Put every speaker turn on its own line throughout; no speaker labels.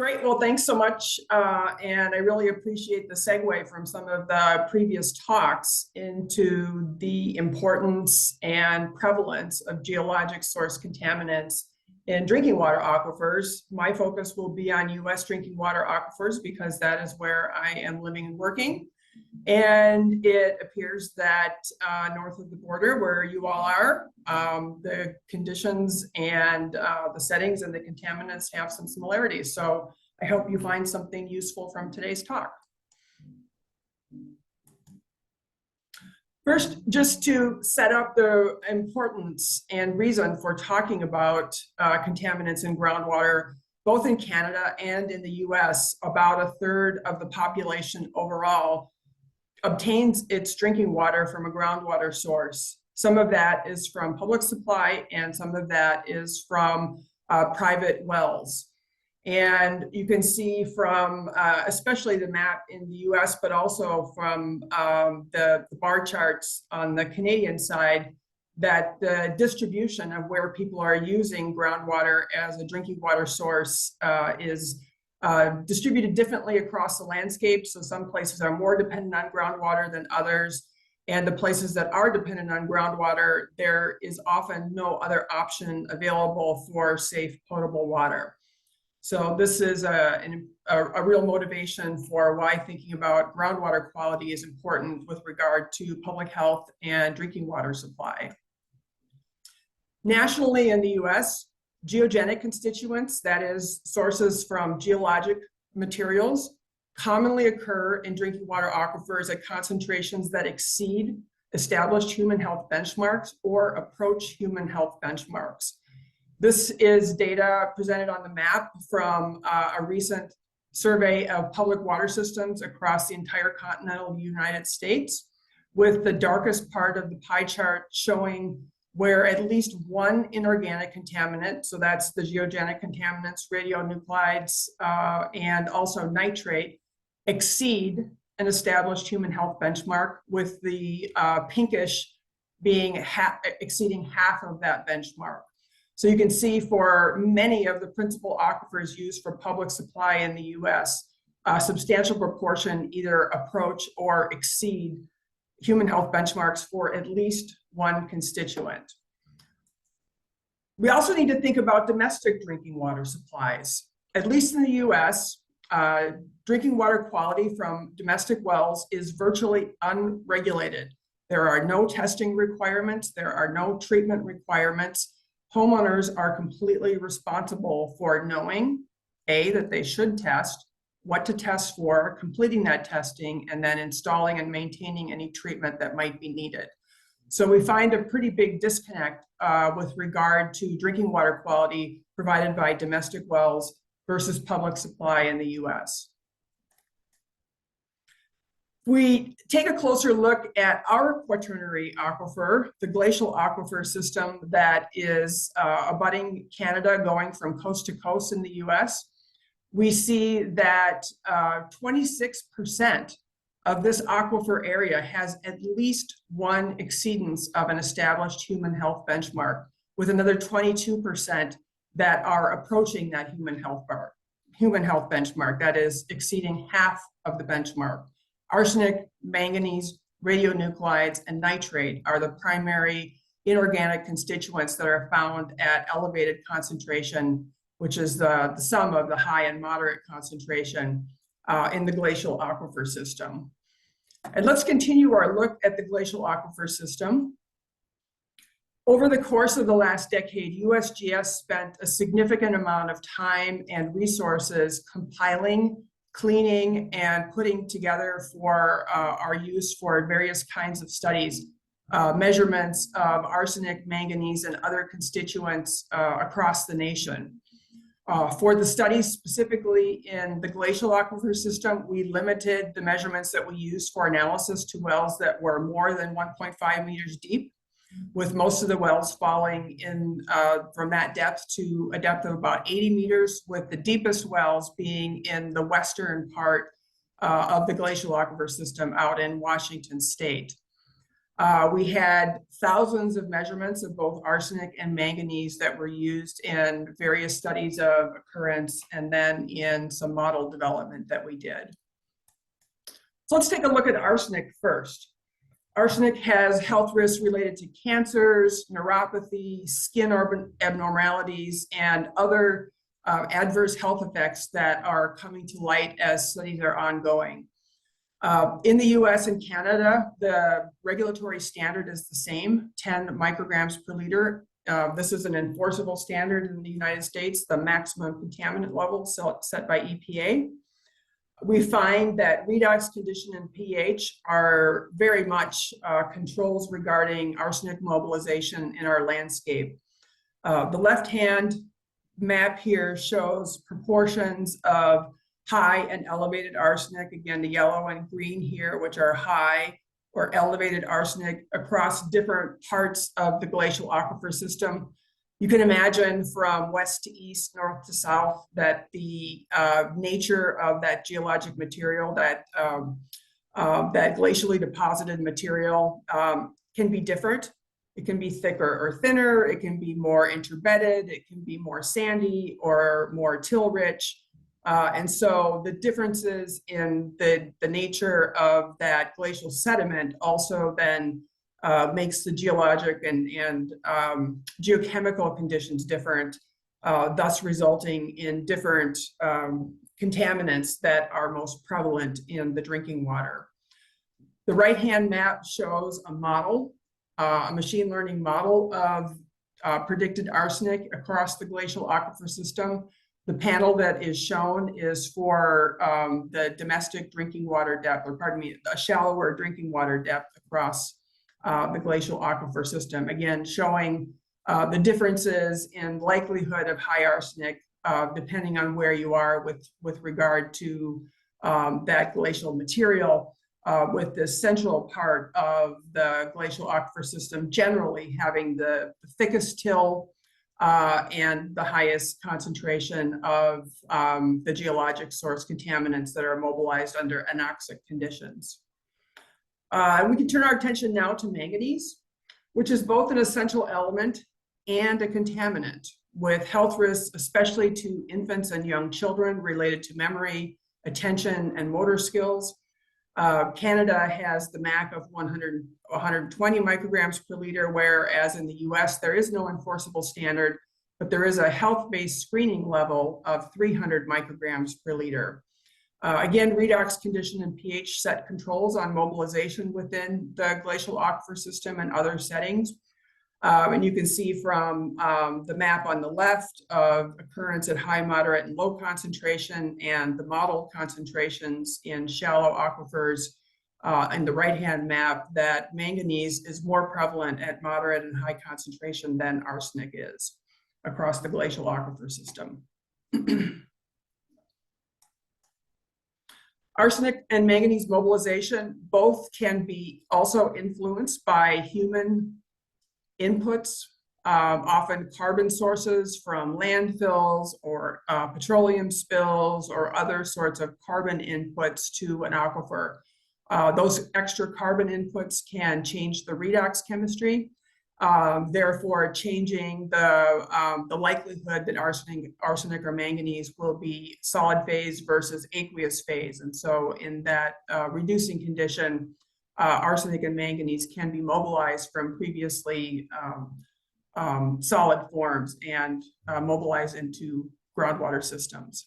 Great. Well, thanks so much. And I really appreciate the segue from some of the previous talks into the importance and prevalence of geologic source contaminants in drinking water aquifers. My focus will be on U.S. drinking water aquifers because that is where I am living and working. And it appears that north of the border, where you all are, the conditions and the settings and the contaminants have some similarities. So I hope you find something useful from today's talk. First, just to set up the importance and reason for talking about contaminants in groundwater, both in Canada and in the US, about a third of the population overall obtains its drinking water from a groundwater source. Some of that is from public supply and some of that is from private wells. And you can see from especially the map in the US, but also from the bar charts on the Canadian side, that the distribution of where people are using groundwater as a drinking water source is distributed differently across the landscape. So some places are more dependent on groundwater than others. And the places that are dependent on groundwater, there is often no other option available for safe potable water. So this is a real motivation for why thinking about groundwater quality is important with regard to public health and drinking water supply. Nationally in the US, geogenic constituents, that is sources from geologic materials, commonly occur in drinking water aquifers at concentrations that exceed established human health benchmarks or approach human health benchmarks. This is data presented on the map from a recent survey of public water systems across the entire continental United States, with the darkest part of the pie chart showing where at least one inorganic contaminant, so that's the geogenic contaminants, radionuclides, and also nitrate, exceed an established human health benchmark, with the pinkish being exceeding half of that benchmark. So you can see for many of the principal aquifers used for public supply in the US, a substantial proportion either approach or exceed human health benchmarks for at least one constituent. We also need to think about domestic drinking water supplies. At least in the US, drinking water quality from domestic wells is virtually unregulated. There are no testing requirements, there are no treatment requirements. Homeowners are completely responsible for knowing, A, that they should test, what to test for, completing that testing, and then installing and maintaining any treatment that might be needed. So we find a pretty big disconnect with regard to drinking water quality provided by domestic wells versus public supply in the US. We take a closer look at our quaternary aquifer, the glacial aquifer system that is abutting Canada, going from coast to coast in the US. We see that 26% of this aquifer area has at least one exceedance of an established human health benchmark, with another 22% that are approaching that human health benchmark, that is exceeding half of the benchmark. Arsenic, manganese, radionuclides, and nitrate are the primary inorganic constituents that are found at elevated concentration, which is the sum of the high and moderate concentration in the glacial aquifer system. And let's continue our look at the glacial aquifer system. Over the course of the last decade, USGS spent a significant amount of time and resources compiling, cleaning, and putting together for our use for various kinds of studies, measurements of arsenic, manganese, and other constituents across the nation. For the studies specifically in the glacial aquifer system, we limited the measurements that we used for analysis to wells that were more than 1.5 meters deep, with most of the wells falling in from that depth to a depth of about 80 meters, with the deepest wells being in the western part of the glacial aquifer system out in Washington State. We had thousands of measurements of both arsenic and manganese that were used in various studies of occurrence and then in some model development that we did. So let's take a look at arsenic first. Arsenic has health risks related to cancers, neuropathy, skin abnormalities, and other adverse health effects that are coming to light as studies are ongoing. In the US and Canada, the regulatory standard is the same, 10 micrograms per liter. This is an enforceable standard in the United States, the maximum contaminant level set by EPA. We find that redox condition and pH are very much controls regarding arsenic mobilization in our landscape. The left-hand map here shows proportions of high and elevated arsenic, again, the yellow and green here, which are high or elevated arsenic across different parts of the glacial aquifer system. You can imagine from west to east, north to south, that the nature of that geologic material, that glacially deposited material can be different. It can be thicker or thinner, it can be more interbedded, it can be more sandy or more till-rich. And so the differences in the nature of that glacial sediment also then makes the geologic and geochemical conditions different, thus resulting in different contaminants that are most prevalent in the drinking water. The right-hand map shows a model, a machine learning model of predicted arsenic across the glacial aquifer system. The panel that is shown is for the domestic drinking water depth, or pardon me, a shallower drinking water depth across the glacial aquifer system. Again, showing the differences in likelihood of high arsenic depending on where you are with regard to that glacial material, with the central part of the glacial aquifer system generally having the thickest till and the highest concentration of the geologic-sourced contaminants that are mobilized under anoxic conditions. We can turn our attention now to manganese, which is both an essential element and a contaminant, with health risks, especially to infants and young children related to memory, attention, and motor skills. Canada has the MAC of 120 micrograms per liter, whereas in the US, there is no enforceable standard, but there is a health-based screening level of 300 micrograms per liter. Again, redox condition and pH set controls on mobilization within the glacial aquifer system and other settings. And you can see from the map on the left of occurrence at high, moderate, and low concentration, and the model concentrations in shallow aquifers in the right-hand map, that manganese is more prevalent at moderate and high concentration than arsenic is across the glacial aquifer system. Arsenic and manganese mobilization both can be also influenced by human inputs, often carbon sources from landfills or petroleum spills or other sorts of carbon inputs to an aquifer. Those extra carbon inputs can change the redox chemistry, therefore changing the likelihood that arsenic or manganese will be solid phase versus aqueous phase. And so in that reducing condition, arsenic and manganese can be mobilized from previously solid forms and mobilized into groundwater systems.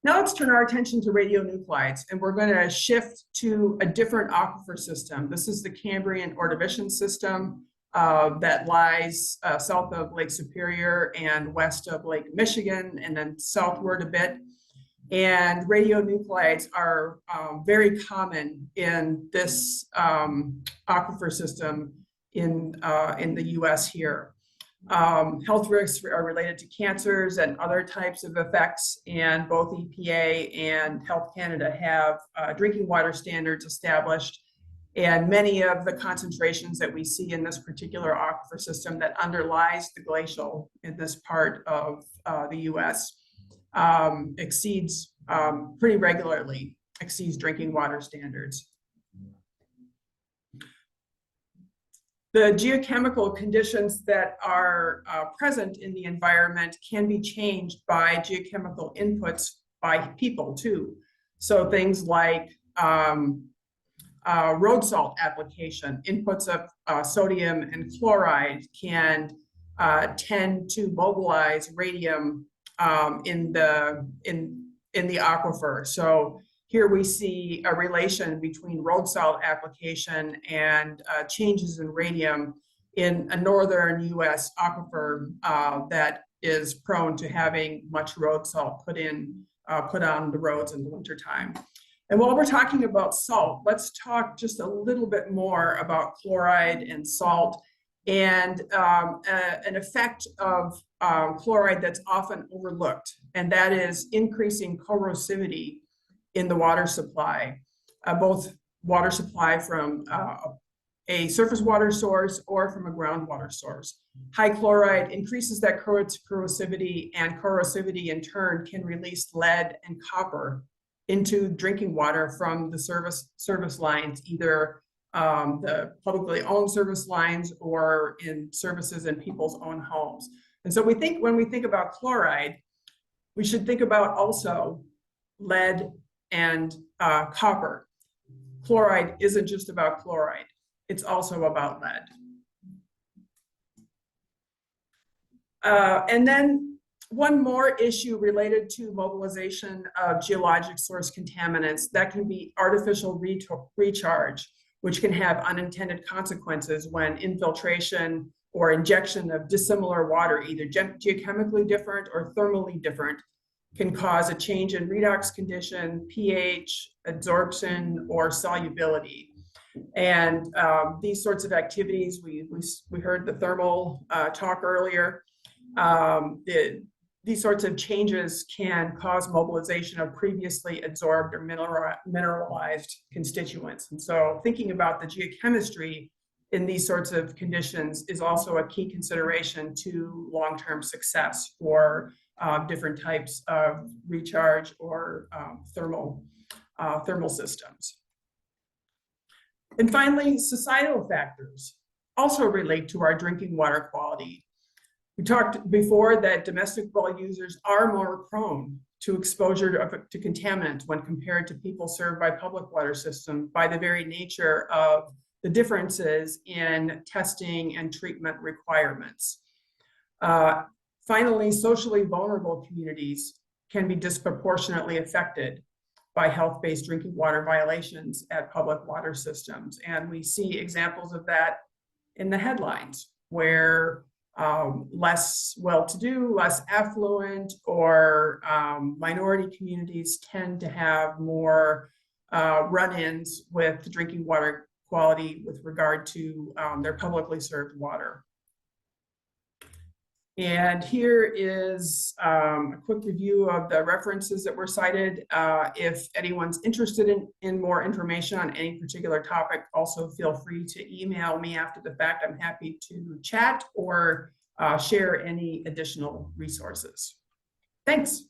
Now let's turn our attention to radionuclides, and we're going to shift to a different aquifer system. This is the Cambrian Ordovician system that lies south of Lake Superior and west of Lake Michigan, and then southward a bit. And radionuclides are very common in this aquifer system in the US here. Health risks are related to cancers and other types of effects, and both EPA and Health Canada have drinking water standards established, and many of the concentrations that we see in this particular aquifer system that underlies the glacial in this part of the US exceeds pretty regularly exceeds drinking water standards. The geochemical conditions that are present in the environment can be changed by geochemical inputs by people too. So things like road salt application, inputs of sodium and chloride can tend to mobilize radium in the aquifer. So here we see a relation between road salt application and changes in radium in a northern US aquifer that is prone to having much road salt put on the roads in the wintertime. And while we're talking about salt, let's talk just a little bit more about chloride and salt and an effect of chloride that's often overlooked, and that is increasing corrosivity in the water supply, both water supply from a surface water source or from a groundwater source. High chloride increases that corrosivity, and corrosivity in turn can release lead and copper into drinking water from the service lines, either the publicly owned service lines or in services in people's own homes. And so when we think about chloride, we should think about also lead and copper. Chloride isn't just about chloride, it's also about lead. And then one more issue related to mobilization of geologic source contaminants, that can be artificial recharge, which can have unintended consequences when infiltration or injection of dissimilar water, either geochemically different or thermally different, can cause a change in redox condition, pH, adsorption, or solubility. And these sorts of activities, we heard the thermal talk earlier. These sorts of changes can cause mobilization of previously adsorbed or mineralized constituents. And so thinking about the geochemistry in these sorts of conditions is also a key consideration to long-term success for different types of recharge or thermal systems. And finally, societal factors also relate to our drinking water quality. We talked before that domestic well users are more prone to exposure to contaminants when compared to people served by public water systems by the very nature of the differences in testing and treatment requirements. Finally, socially vulnerable communities can be disproportionately affected by health-based drinking water violations at public water systems. And we see examples of that in the headlines, where less well-to-do, less affluent, or minority communities tend to have more run-ins with the drinking water quality with regard to their publicly served water. And here is a quick review of the references that were cited. If anyone's interested in more information on any particular topic, also feel free to email me after the fact. I'm happy to chat or share any additional resources. Thanks.